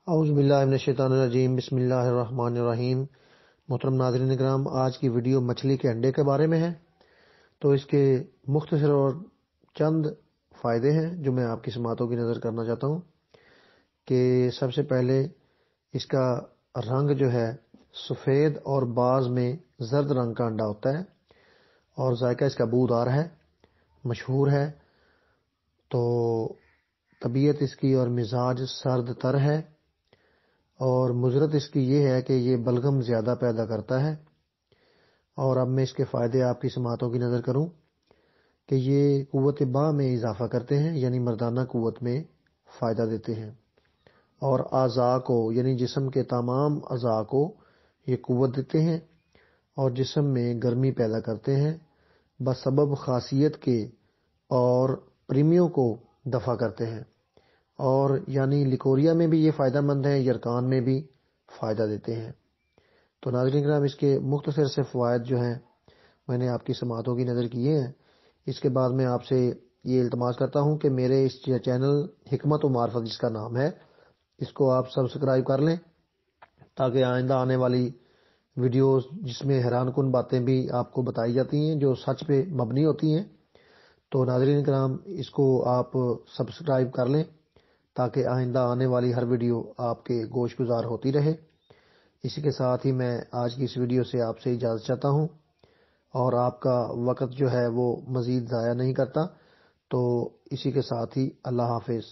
اعوذ باللہ من الشیطان الرجیم، بسم اللہ الرحمن الرحیم۔ محترم ناظرین کرام، آج کی ویڈیو مچھلی کے انڈے کے بارے میں ہے۔ تو اس کے مختصر اور چند فائدے ہیں جو میں آپ کی سماعتوں کی نظر کرنا چاہتا ہوں کہ سب سے پہلے اس کا رنگ جو ہے سفید اور بعض میں زرد رنگ کا انڈا ہوتا ہے، اور ذائقہ اس کا بودار ہے، مشہور ہے۔ تو طبیعت اس کی اور مزاج سرد تر ہے، اور مضرت اس کی یہ ہے کہ یہ بلغم زیادہ پیدا کرتا ہے۔ اور اب میں اس کے فائدے آپ کی سماعتوں کی نظر کروں کہ یہ قوت باہ میں اضافہ کرتے ہیں، یعنی مردانہ قوت میں فائدہ دیتے ہیں، اور اعضاء کو یعنی جسم کے تمام اعضاء کو یہ قوت دیتے ہیں اور جسم میں گرمی پیدا کرتے ہیں بسبب خاصیت کے، اور پریمیوں کو دفع کرتے ہیں، اور یعنی لیکوریا میں بھی یہ فائدہ مند ہے، یرکان میں بھی فائدہ دیتے ہیں۔ تو ناظرین کرام، اس کے مختصر سے فوائد جو ہیں میں نے آپ کی سماعتوں کی نظر کیے ہیں۔ اس کے بعد میں آپ سے یہ التماس کرتا ہوں کہ میرے اس چینل حکمت و معرفت جس کا نام ہے، اس کو آپ سبسکرائب کر لیں تاکہ آئندہ آنے والی ویڈیوز جس میں حیران کن باتیں بھی آپ کو بتائی جاتی ہیں جو سچ پہ مبنی ہوتی ہیں، تو ناظرین کرام اس کو آپ سبسکرائب کر لیں تاکہ آئندہ آنے والی ہر ویڈیو آپ کے گوش گزار ہوتی رہے۔ اسی کے ساتھ ہی میں آج کی اس ویڈیو سے آپ سے اجازت چاہتا ہوں، اور آپ کا وقت جو ہے وہ مزید ضائع نہیں کرتا۔ تو اسی کے ساتھ ہی اللہ حافظ۔